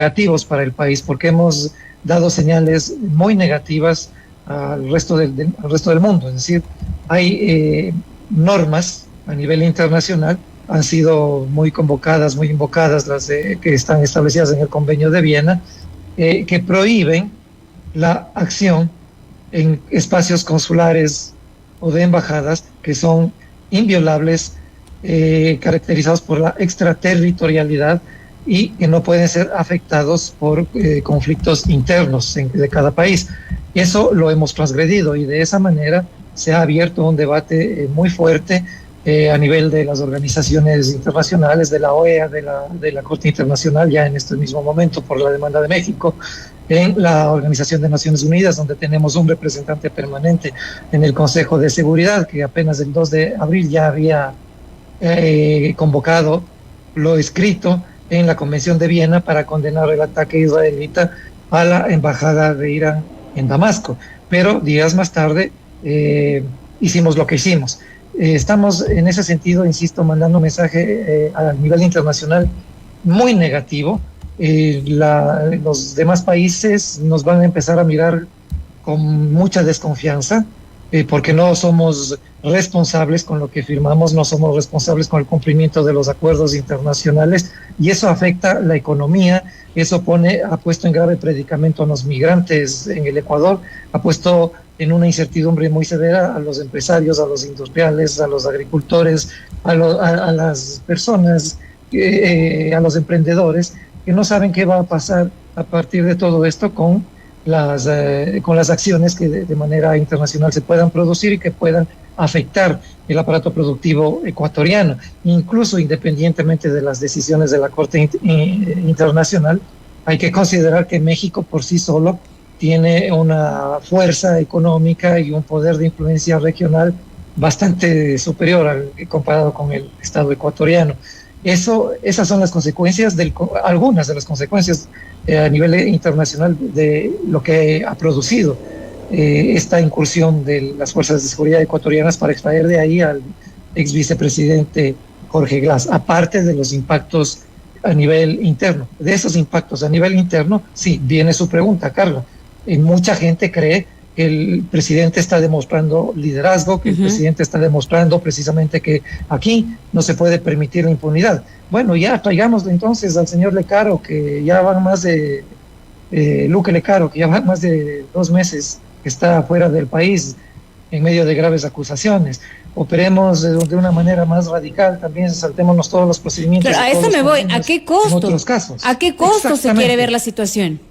negativos para el país, porque hemos dado señales muy negativas al resto del mundo. Es decir, hay normas a nivel internacional, han sido muy convocadas, muy invocadas que están establecidas en el Convenio de Viena, que prohíben la acción en espacios consulares o de embajadas que son inviolables, caracterizados por la extraterritorialidad y que no pueden ser afectados por conflictos internos de cada país. Eso lo hemos transgredido y de esa manera se ha abierto un debate muy fuerte a nivel de las organizaciones internacionales, de la OEA, de la Corte Internacional, ya en este mismo momento por la demanda de México, en la Organización de Naciones Unidas, donde tenemos un representante permanente en el Consejo de Seguridad, que apenas el 2 de abril ya había convocado lo escrito en la Convención de Viena para condenar el ataque israelita a la embajada de Irán en Damasco. Pero días más tarde hicimos lo que hicimos. Estamos en ese sentido, insisto, mandando un mensaje a nivel internacional muy negativo. Los demás países nos van a empezar a mirar con mucha desconfianza, porque no somos responsables con lo que firmamos, no somos responsables con el cumplimiento de los acuerdos internacionales, y eso afecta la economía, eso ha puesto en grave predicamento a los migrantes en el Ecuador, ha puesto en una incertidumbre muy severa a los empresarios, a los industriales, a los agricultores, a las personas, a los emprendedores, que no saben qué va a pasar a partir de todo esto con las acciones que de manera internacional se puedan producir y que puedan afectar el aparato productivo ecuatoriano. Incluso independientemente de las decisiones de la Corte Internacional, hay que considerar que México por sí solo tiene una fuerza económica y un poder de influencia regional bastante superior comparado con el Estado ecuatoriano. Esas son las consecuencias, algunas de las consecuencias a nivel internacional de lo que ha producido esta incursión de las fuerzas de seguridad ecuatorianas para extraer de ahí al ex vicepresidente Jorge Glass, aparte de los impactos a nivel interno. De esos impactos a nivel interno, sí, viene su pregunta, Carla. Mucha gente cree que el presidente está demostrando liderazgo, que el presidente está demostrando precisamente que aquí no se puede permitir la impunidad. Bueno, ya traigamos entonces al señor Lecaro, que ya van más de, Luque Lecaro, que ya van más de 2 meses que está fuera del país en medio de graves acusaciones. Operemos de una manera más radical, también saltémonos todos los procedimientos. Pero a eso me voy, ¿a qué costo? En otros casos. ¿A qué costo se quiere ver la situación?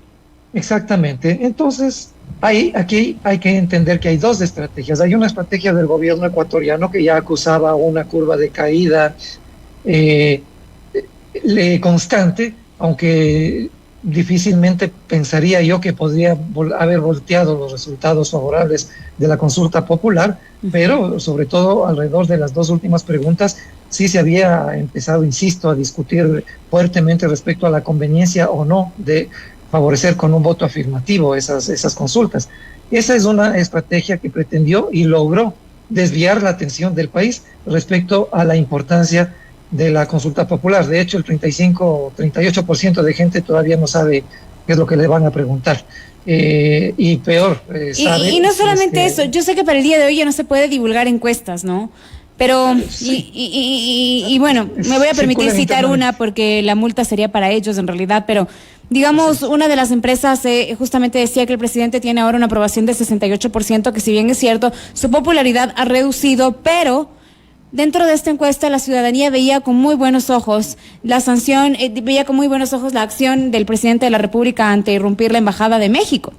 Exactamente. Entonces, aquí hay que entender que hay dos estrategias. Hay una estrategia del gobierno ecuatoriano que ya acusaba una curva de caída constante, aunque difícilmente pensaría yo que podría haber volteado los resultados favorables de la consulta popular, pero sobre todo alrededor de las 2 últimas preguntas sí se había empezado, insisto, a discutir fuertemente respecto a la conveniencia o no de favorecer con un voto afirmativo esas consultas. Esa es una estrategia que pretendió y logró desviar la atención del país respecto a la importancia de la consulta popular. De hecho, el 38% de gente todavía no sabe qué es lo que le van a preguntar. Y peor, sabe... Y no solamente eso, yo sé que para el día de hoy ya no se puede divulgar encuestas, ¿no? Pero, sí. y bueno, me voy a permitir citar una porque la multa sería para ellos en realidad, pero digamos, una de las empresas justamente decía que el presidente tiene ahora una aprobación de 68%, que si bien es cierto, su popularidad ha reducido, pero dentro de esta encuesta la ciudadanía veía con muy buenos ojos la sanción, veía con muy buenos ojos la acción del presidente de la República ante irrumpir la Embajada de México.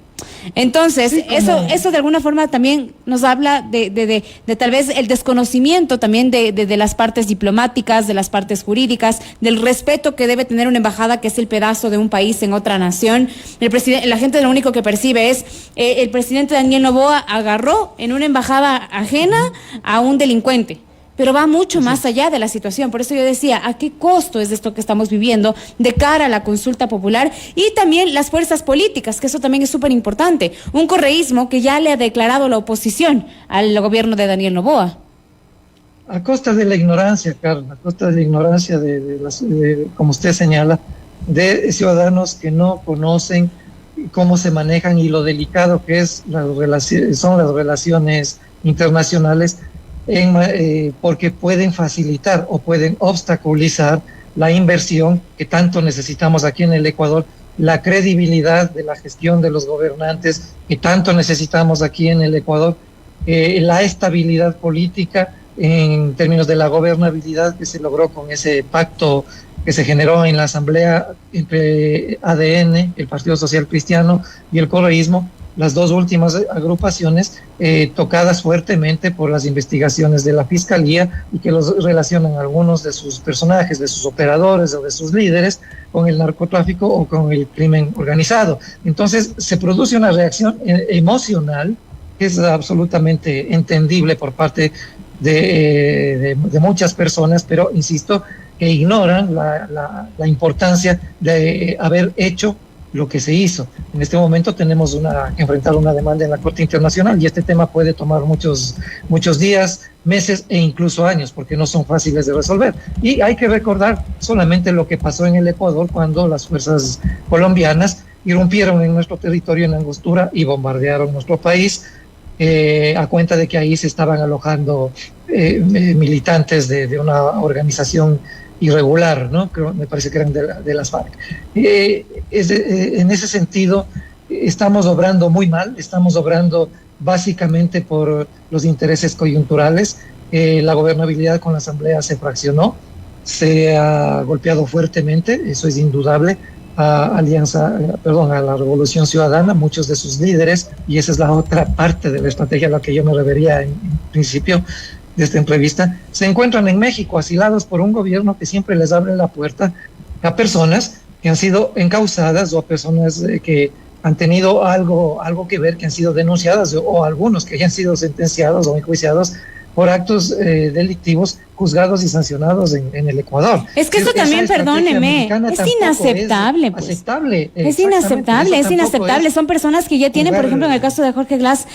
Entonces, sí, eso de alguna forma también nos habla de tal vez el desconocimiento también de las partes diplomáticas, de las partes jurídicas, del respeto que debe tener una embajada, que es el pedazo de un país en otra nación. La gente lo único que percibe es el presidente Daniel Noboa agarró en una embajada ajena a un delincuente. Pero va mucho más allá de la situación. Por eso yo decía, ¿a qué costo es esto que estamos viviendo de cara a la consulta popular? Y también las fuerzas políticas, que eso también es súper importante. Un correísmo que ya le ha declarado la oposición al gobierno de Daniel Noboa. A costa de la ignorancia, Carla, a costa de la ignorancia como usted señala, de ciudadanos que no conocen cómo se manejan y lo delicado que es son las relaciones internacionales, porque pueden facilitar o pueden obstaculizar la inversión que tanto necesitamos aquí en el Ecuador, la credibilidad de la gestión de los gobernantes que tanto necesitamos aquí en el Ecuador, la estabilidad política en términos de la gobernabilidad que se logró con ese pacto que se generó en la asamblea entre ADN, el Partido Social Cristiano, y el correísmo, las dos últimas agrupaciones tocadas fuertemente por las investigaciones de la Fiscalía y que los relacionan algunos de sus personajes, de sus operadores o de sus líderes con el narcotráfico o con el crimen organizado. Entonces se produce una reacción emocional que es absolutamente entendible por parte de muchas personas, pero insisto, que ignoran la importancia de haber hecho lo que se hizo. En este momento tenemos que enfrentar una demanda en la Corte Internacional y este tema puede tomar muchos días, meses e incluso años, porque no son fáciles de resolver. Y hay que recordar solamente lo que pasó en el Ecuador cuando las fuerzas colombianas irrumpieron en nuestro territorio en Angostura y bombardearon nuestro país, a cuenta de que ahí se estaban alojando militantes de una organización irregular, ¿no? Creo, me parece que eran de las FARC. En ese sentido, estamos obrando muy mal, estamos obrando básicamente por los intereses coyunturales. La gobernabilidad con la Asamblea se fraccionó, se ha golpeado fuertemente, eso es indudable, a la Revolución Ciudadana, muchos de sus líderes, y esa es la otra parte de la estrategia a la que yo me refería en principio de esta entrevista, se encuentran en México asilados por un gobierno que siempre les abre la puerta a personas que han sido encausadas o a personas que han tenido algo que ver, que han sido denunciadas, o algunos que hayan sido sentenciados o enjuiciados por actos delictivos juzgados y sancionados en el Ecuador. Es que eso también, perdóneme, es inaceptable. Pues. Es inaceptable. Son personas que ya tienen, por ejemplo, en el caso de Jorge Glass,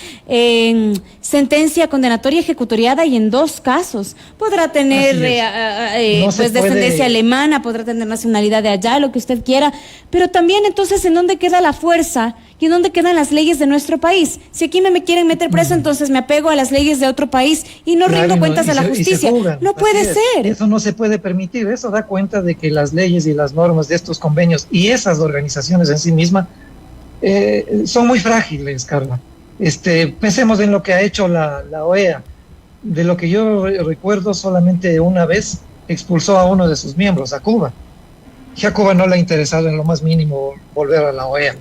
sentencia condenatoria ejecutoriada y en 2 casos. Podrá tener descendencia alemana, podrá tener nacionalidad de allá, lo que usted quiera, pero también entonces, ¿en dónde queda la fuerza y en dónde quedan las leyes de nuestro país? Si aquí me quieren meter preso, entonces me apego a las leyes de otro país y no rindo cuentas a la justicia. No puede ser. Eso no se puede permitir. Eso da cuenta de que las leyes y las normas de estos convenios y esas organizaciones en sí mismas son muy frágiles, Carla. Pensemos en lo que ha hecho la OEA. De lo que yo recuerdo, solamente una vez expulsó a uno de sus miembros, a Cuba. Y a Cuba no le ha interesado en lo más mínimo volver a la OEA.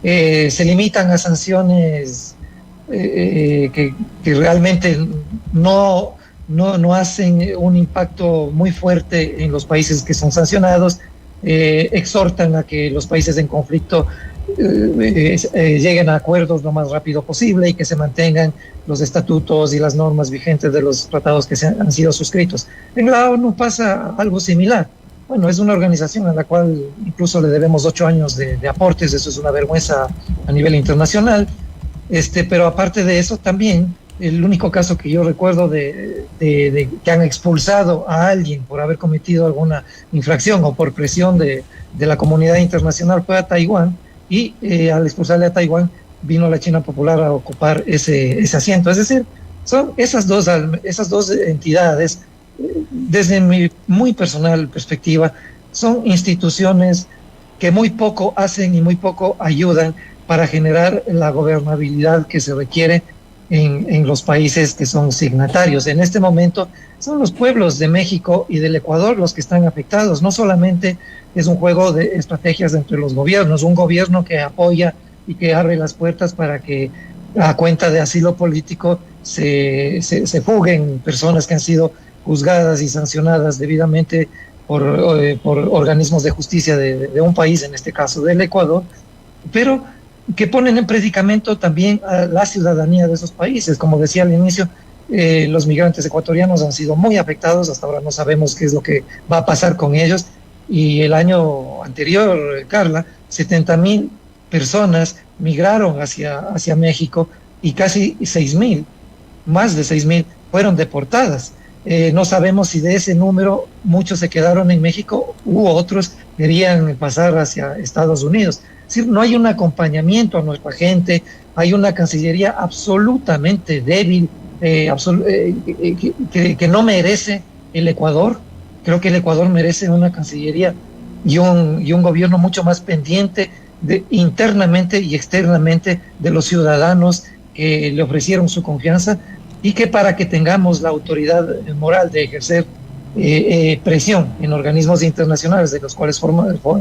Se limitan a sanciones que realmente no hacen un impacto muy fuerte en los países que son sancionados, exhortan a que los países en conflicto lleguen a acuerdos lo más rápido posible y que se mantengan los estatutos y las normas vigentes de los tratados que han sido suscritos. En la ONU pasa algo similar. Bueno, es una organización a la cual incluso le debemos 8 años de aportes, eso es una vergüenza a nivel internacional, pero aparte de eso también, el único caso que yo recuerdo de que han expulsado a alguien por haber cometido alguna infracción o por presión de la comunidad internacional fue a Taiwán, y al expulsarle a Taiwán vino la China Popular a ocupar ese asiento. Es decir, son esas dos entidades, desde mi muy personal perspectiva, son instituciones que muy poco hacen y muy poco ayudan para generar la gobernabilidad que se requiere en los países que son signatarios. En este momento son los pueblos de México y del Ecuador los que están afectados. No solamente es un juego de estrategias entre los gobiernos, un gobierno que apoya y que abre las puertas para que a cuenta de asilo político se fuguen personas que han sido juzgadas y sancionadas debidamente por organismos de justicia de un país, en este caso del Ecuador, pero que ponen en predicamento también a la ciudadanía de esos países. Como decía al inicio, los migrantes ecuatorianos han sido muy afectados, hasta ahora no sabemos qué es lo que va a pasar con ellos, y el año anterior, Carla, 70,000 personas migraron hacia México y casi 6,000, más de 6,000, fueron deportadas. No sabemos si de ese número muchos se quedaron en México u otros querían pasar hacia Estados Unidos. Es decir, no hay un acompañamiento a nuestra gente, hay una Cancillería absolutamente débil, que no merece el Ecuador. Creo que el Ecuador merece una Cancillería y un gobierno mucho más pendiente internamente y externamente de los ciudadanos que le ofrecieron su confianza, y que para que tengamos la autoridad moral de ejercer presión en organismos internacionales de los cuales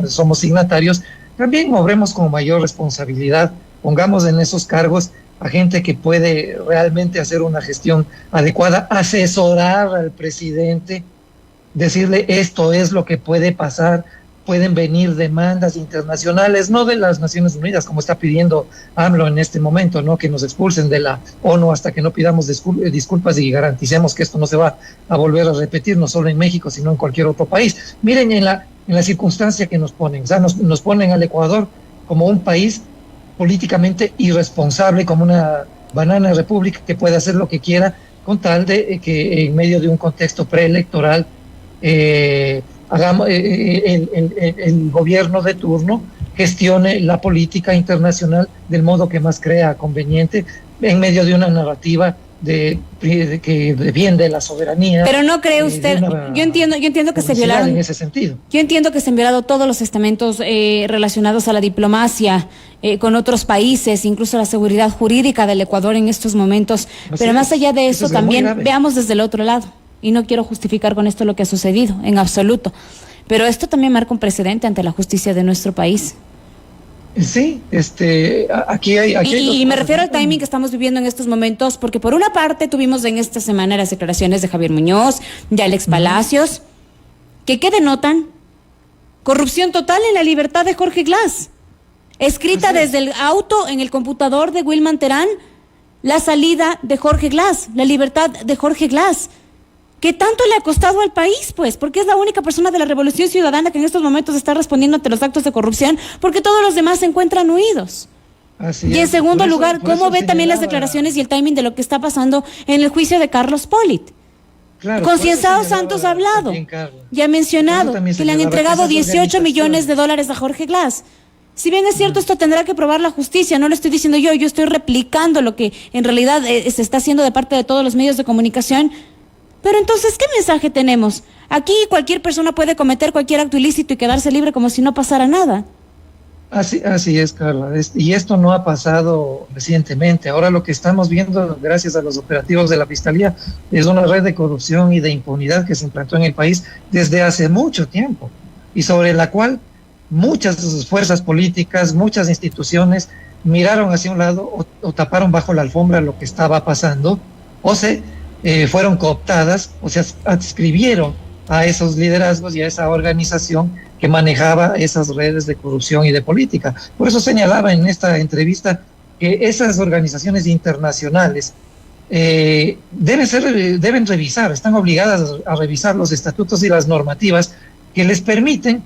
somos signatarios, también obremos con mayor responsabilidad, pongamos en esos cargos a gente que puede realmente hacer una gestión adecuada, asesorar al presidente, decirle esto es lo que puede pasar. Pueden venir demandas internacionales, no de las Naciones Unidas, como está pidiendo AMLO en este momento, ¿no? Que nos expulsen de la ONU hasta que no pidamos disculpas y garanticemos que esto no se va a volver a repetir, no solo en México, sino en cualquier otro país. Miren en la circunstancia que nos ponen, o sea, nos ponen al Ecuador como un país políticamente irresponsable, como una banana república que puede hacer lo que quiera, con tal de que en medio de un contexto preelectoral el gobierno de turno gestione la política internacional del modo que más crea conveniente, en medio de una narrativa que defiende la soberanía. Pero no cree usted, yo entiendo que se violaron en ese sentido. Yo entiendo que se han violado todos los estamentos relacionados a la diplomacia con otros países, incluso la seguridad jurídica del Ecuador en estos momentos. Pero más allá de eso también veamos desde el otro lado. Y no quiero justificar con esto lo que ha sucedido, en absoluto. Pero esto también marca un precedente ante la justicia de nuestro país. Sí, aquí hay y me refiero al timing que estamos viviendo en estos momentos, porque por una parte tuvimos en esta semana las declaraciones de Javier Muñoz, de Alex Palacios, que denotan corrupción total en la libertad de Jorge Glass, escrita desde el auto en el computador de Wilman Terán, la salida de Jorge Glass, la libertad de Jorge Glass. ¿Qué tanto le ha costado al país, pues? Porque es la única persona de la Revolución Ciudadana que en estos momentos está respondiendo ante los actos de corrupción, porque todos los demás se encuentran huidos. Y en segundo lugar, ¿cómo ve también las declaraciones y el timing de lo que está pasando en el juicio de Carlos Polit? Claro, Concienzado Santos ha hablado y ha mencionado que le han entregado 18 millones de dólares a Jorge Glass. Si bien es cierto, esto tendrá que probar la justicia, no lo estoy diciendo yo estoy replicando lo que en realidad se está haciendo de parte de todos los medios de comunicación. Pero entonces, ¿qué mensaje tenemos? Aquí cualquier persona puede cometer cualquier acto ilícito y quedarse libre como si no pasara nada. Así es, Carla. Y esto no ha pasado recientemente. Ahora lo que estamos viendo, gracias a los operativos de la Fiscalía, es una red de corrupción y de impunidad que se implantó en el país desde hace mucho tiempo, y sobre la cual muchas fuerzas políticas, muchas instituciones miraron hacia un lado o taparon bajo la alfombra lo que estaba pasando, o fueron cooptadas, o sea, adscribieron a esos liderazgos y a esa organización que manejaba esas redes de corrupción y de política. Por eso señalaba en esta entrevista que esas organizaciones internacionales deben revisar, están obligadas a revisar los estatutos y las normativas que les permiten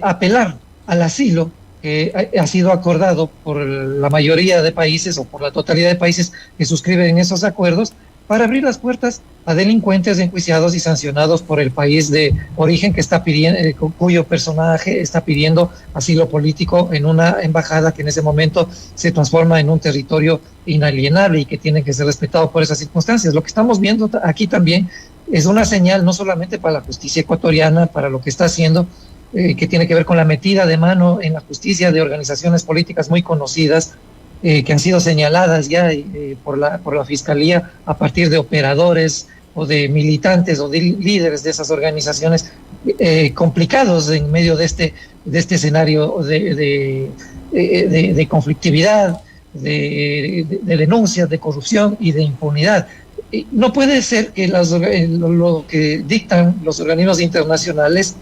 apelar al asilo que ha sido acordado por la mayoría de países o por la totalidad de países que suscriben esos acuerdos, para abrir las puertas a delincuentes enjuiciados y sancionados por el país de origen que está pidiendo, cuyo personaje está pidiendo asilo político en una embajada que en ese momento se transforma en un territorio inalienable y que tiene que ser respetado por esas circunstancias. Lo que estamos viendo aquí también es una señal no solamente para la justicia ecuatoriana, para lo que está haciendo, que tiene que ver con la metida de mano en la justicia de organizaciones políticas muy conocidas, que han sido señaladas ya por la Fiscalía a partir de operadores o de militantes o de líderes de esas organizaciones, complicados en medio de este escenario de conflictividad, de denuncias, de corrupción y de impunidad. No puede ser que lo que dictan los organismos internacionales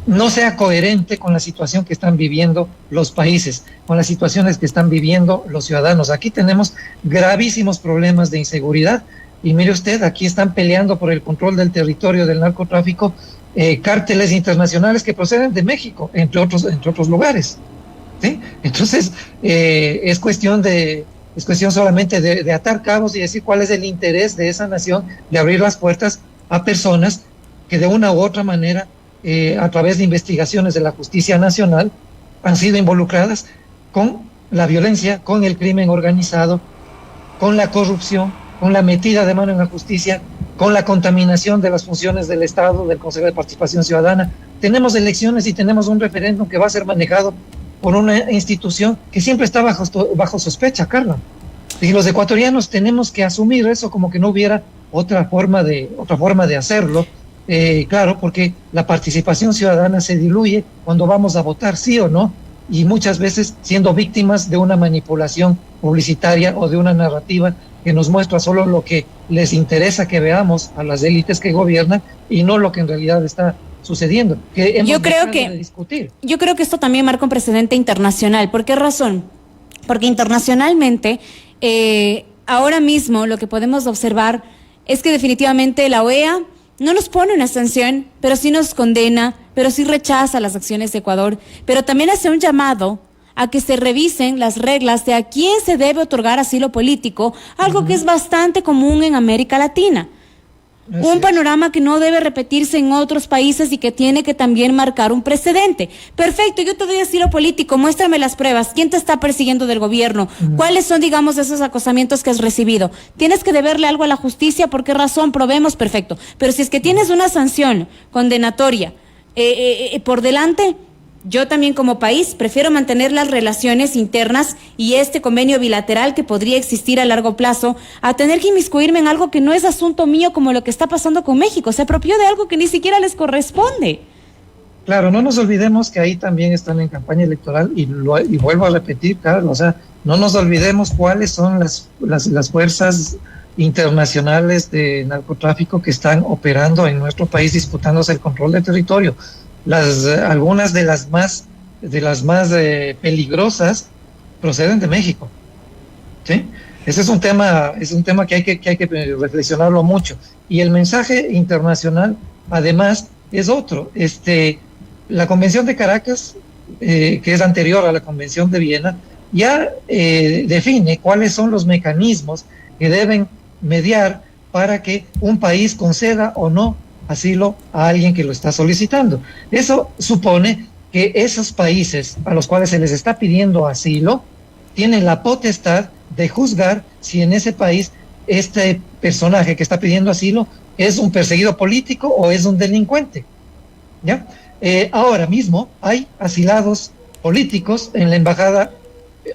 no sea coherente con la situación que están viviendo los países, con las situaciones que están viviendo los ciudadanos. Aquí tenemos gravísimos problemas de inseguridad y mire usted, aquí están peleando por el control del territorio del narcotráfico cárteles internacionales que proceden de México, entre otros lugares, ¿sí? Entonces, es cuestión solamente de atar cabos y decir cuál es el interés de esa nación de abrir las puertas a personas que de una u otra manera, a través de investigaciones de la Justicia Nacional, han sido involucradas con la violencia, con el crimen organizado, con la corrupción, con la metida de mano en la justicia, con la contaminación de las funciones del Estado, del Consejo de Participación Ciudadana. Tenemos elecciones y tenemos un referéndum que va a ser manejado por una institución que siempre está bajo sospecha, Carla. Y los ecuatorianos tenemos que asumir eso como que no hubiera otra forma de hacerlo. Claro, porque la participación ciudadana se diluye cuando vamos a votar, sí o no, y muchas veces siendo víctimas de una manipulación publicitaria o de una narrativa que nos muestra solo lo que les interesa que veamos a las élites que gobiernan y no lo que en realidad está sucediendo. Que hemos dejado de discutir. Yo creo que esto también marca un precedente internacional. ¿Por qué razón? Porque internacionalmente, ahora mismo lo que podemos observar es que definitivamente la OEA no nos pone una sanción, pero sí nos condena, pero sí rechaza las acciones de Ecuador, pero también hace un llamado a que se revisen las reglas de a quién se debe otorgar asilo político, algo que es bastante común en América Latina. Un panorama que no debe repetirse en otros países y que tiene que también marcar un precedente. Perfecto, yo te doy asilo político, muéstrame las pruebas, ¿quién te está persiguiendo del gobierno? ¿Cuáles son, digamos, esos acosamientos que has recibido? ¿Tienes que deberle algo a la justicia? ¿Por qué razón? Probemos, perfecto. Pero si es que tienes una sanción condenatoria por delante, yo también como país prefiero mantener las relaciones internas y este convenio bilateral que podría existir a largo plazo a tener que inmiscuirme en algo que no es asunto mío, como lo que está pasando con México. Se apropió de algo que ni siquiera les corresponde. Claro, no nos olvidemos que ahí también están en campaña electoral y vuelvo a repetir, Carlos, o sea, no nos olvidemos cuáles son las fuerzas internacionales de narcotráfico que están operando en nuestro país disputándose el control del territorio. Algunas de las más peligrosas proceden de México, ¿sí? Ese es un tema que hay que reflexionarlo mucho. Y el mensaje internacional, además, es otro. La Convención de Caracas, que es anterior a la Convención de Viena, ya define cuáles son los mecanismos que deben mediar para que un país conceda o no asilo a alguien que lo está solicitando. Eso supone que esos países a los cuales se les está pidiendo asilo tienen la potestad de juzgar si en ese país este personaje que está pidiendo asilo es un perseguido político o es un delincuente, ¿ya? Ahora mismo hay asilados políticos en la embajada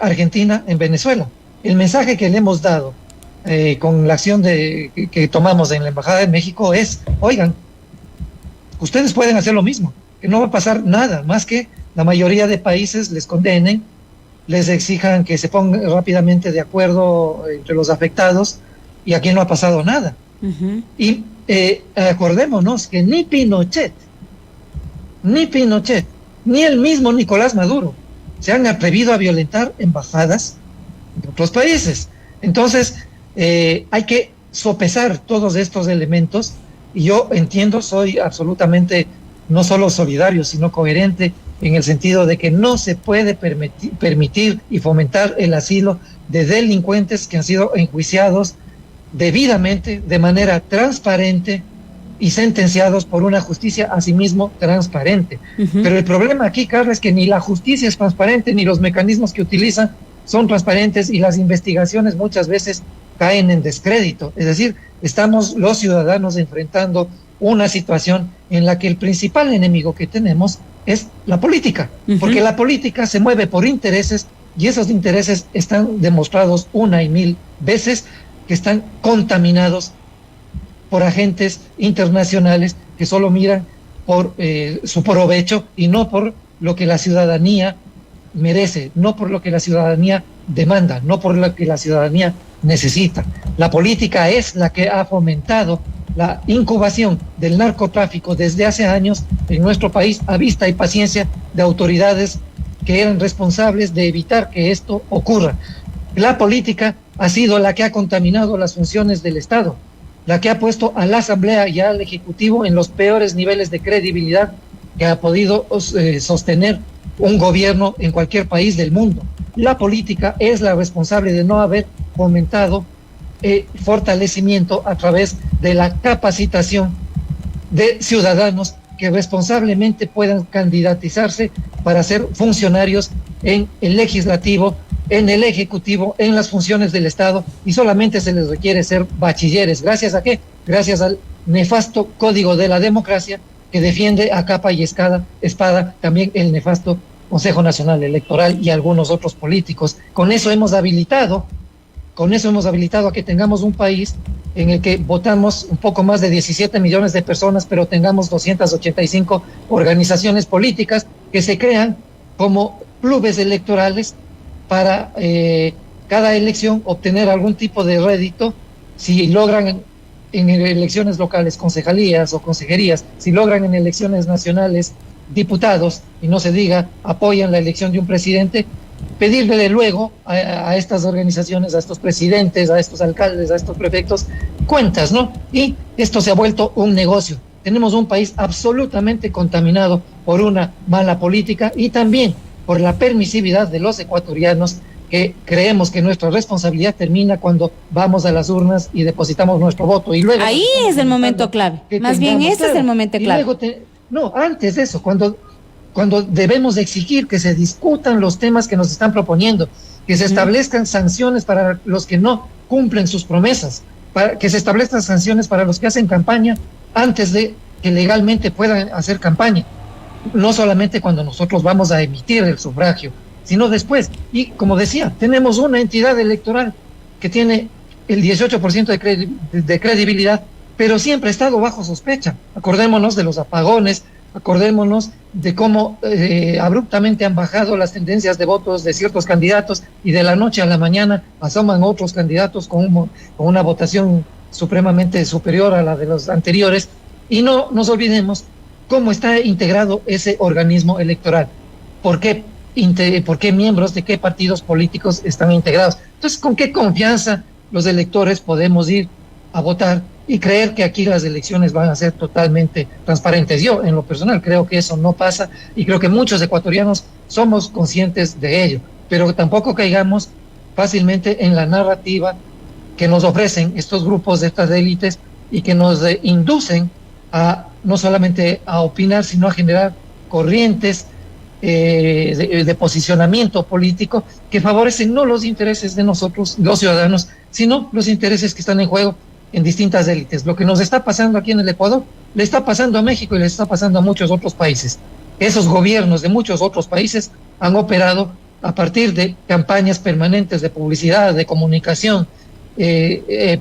argentina en Venezuela. El mensaje que le hemos dado con la acción que tomamos en la Embajada de México es, oigan, ustedes pueden hacer lo mismo, que no va a pasar nada, más que la mayoría de países les condenen, les exijan que se pongan rápidamente de acuerdo entre los afectados, y aquí no ha pasado nada. Y acordémonos que ni Pinochet, ni el mismo Nicolás Maduro se han atrevido a violentar embajadas de otros países. Entonces, hay que sopesar todos estos elementos, y yo entiendo, soy absolutamente no solo solidario, sino coherente en el sentido de que no se puede permitir y fomentar el asilo de delincuentes que han sido enjuiciados debidamente, de manera transparente y sentenciados por una justicia asimismo transparente. Pero el problema aquí, Carla, es que ni la justicia es transparente, ni los mecanismos que utilizan son transparentes, y las investigaciones muchas veces caen en descrédito. Es decir, estamos los ciudadanos enfrentando una situación en la que el principal enemigo que tenemos es la política, porque la política se mueve por intereses, y esos intereses están demostrados una y mil veces que están contaminados por agentes internacionales que solo miran por su provecho y no por lo que la ciudadanía merece, no por lo que la ciudadanía demanda, no por lo que la ciudadanía necesita. La política es la que ha fomentado la incubación del narcotráfico desde hace años en nuestro país, a vista y paciencia de autoridades que eran responsables de evitar que esto ocurra. La política ha sido la que ha contaminado las funciones del Estado, la que ha puesto a la Asamblea y al Ejecutivo en los peores niveles de credibilidad que ha podido sostener un gobierno en cualquier país del mundo. La política es la responsable de no haber fomentado fortalecimiento a través de la capacitación de ciudadanos que responsablemente puedan candidatizarse para ser funcionarios en el legislativo, en el ejecutivo, en las funciones del Estado, y solamente se les requiere ser bachilleres. ¿Gracias a qué? Gracias al nefasto Código de la Democracia que defiende a capa y espada también el nefasto Consejo Nacional Electoral y algunos otros políticos. Con eso hemos habilitado a que tengamos un país en el que votamos un poco más de 17 millones de personas, pero tengamos 285 organizaciones políticas que se crean como clubes electorales para cada elección obtener algún tipo de rédito. Si logran en elecciones locales concejalías o consejerías, si logran en elecciones nacionales diputados, y no se diga apoyan la elección de un presidente, pedirle de luego a estas organizaciones, a estos presidentes, a estos alcaldes, a estos prefectos, cuentas, ¿no? Y esto se ha vuelto un negocio. Tenemos un país absolutamente contaminado por una mala política y también por la permisividad de los ecuatorianos, que creemos que nuestra responsabilidad termina cuando vamos a las urnas y depositamos nuestro voto. Y luego ahí es el momento clave. Más bien, ese es el momento clave. No, antes de eso, cuando debemos exigir que se discutan los temas que nos están proponiendo, que se establezcan sanciones para los que no cumplen sus promesas, que se establezcan sanciones para los que hacen campaña antes de que legalmente puedan hacer campaña. No solamente cuando nosotros vamos a emitir el sufragio, sino después. Y como decía, tenemos una entidad electoral que tiene el 18% de credibilidad, pero siempre ha estado bajo sospecha. Acordémonos de los apagones, acordémonos de cómo abruptamente han bajado las tendencias de votos de ciertos candidatos y de la noche a la mañana asoman otros candidatos con una votación supremamente superior a la de los anteriores. Y no nos olvidemos cómo está integrado ese organismo electoral, por qué miembros de qué partidos políticos están integrados. Entonces, ¿con qué confianza los electores podemos ir a votar y creer que aquí las elecciones van a ser totalmente transparentes? Yo, en lo personal, creo que eso no pasa y creo que muchos ecuatorianos somos conscientes de ello, pero tampoco caigamos fácilmente en la narrativa que nos ofrecen estos grupos de estas élites y que nos inducen a no solamente a opinar, sino a generar corrientes de posicionamiento político que favorecen no los intereses de nosotros, los ciudadanos, sino los intereses que están en juego en distintas élites. Lo que nos está pasando aquí en el Ecuador le está pasando a México y le está pasando a muchos otros países. Esos gobiernos de muchos otros países han operado a partir de campañas permanentes de publicidad, de comunicación,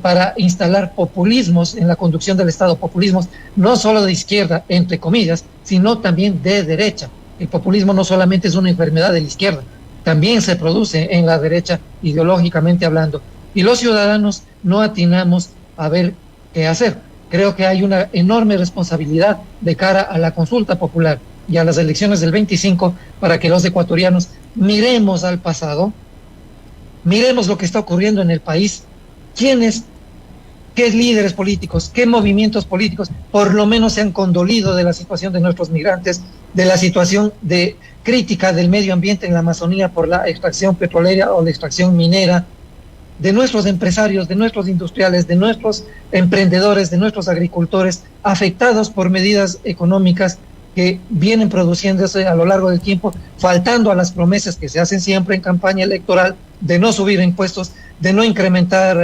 para instalar populismos en la conducción del Estado, populismos no solo de izquierda, entre comillas, sino también de derecha. El populismo no solamente es una enfermedad de la izquierda, también se produce en la derecha, ideológicamente hablando. Y los ciudadanos no atinamos a ver qué hacer. Creo que hay una enorme responsabilidad de cara a la consulta popular y a las elecciones del 25 para que los ecuatorianos miremos al pasado, miremos lo que está ocurriendo en el país, qué líderes políticos, qué movimientos políticos por lo menos se han condolido de la situación de nuestros migrantes, de la situación de crítica del medio ambiente en la Amazonía por la extracción petrolera o la extracción minera, de nuestros empresarios, de nuestros industriales, de nuestros emprendedores, de nuestros agricultores afectados por medidas económicas que vienen produciéndose a lo largo del tiempo, faltando a las promesas que se hacen siempre en campaña electoral de no subir impuestos, de no incrementar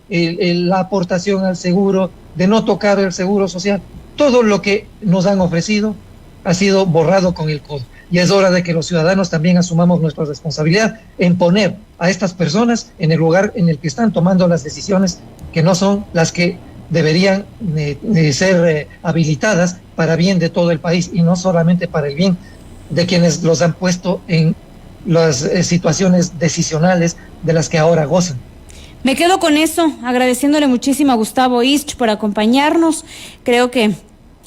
la aportación al seguro, de no tocar el seguro social. Todo lo que nos han ofrecido ha sido borrado con el codo. Y es hora de que los ciudadanos también asumamos nuestra responsabilidad en poner a estas personas en el lugar en el que están tomando las decisiones que no son las que deberían ser habilitadas para bien de todo el país y no solamente para el bien de quienes los han puesto en las situaciones decisionales de las que ahora gozan. Me quedo con eso, agradeciéndole muchísimo a Gustavo Isch por acompañarnos. Creo que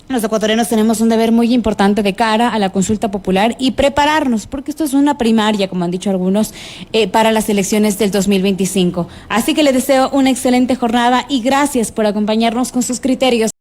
los ecuatorianos tenemos un deber muy importante de cara a la consulta popular y prepararnos, porque esto es una primaria, como han dicho algunos, para las elecciones del 2025. Así que les deseo una excelente jornada y gracias por acompañarnos con sus criterios.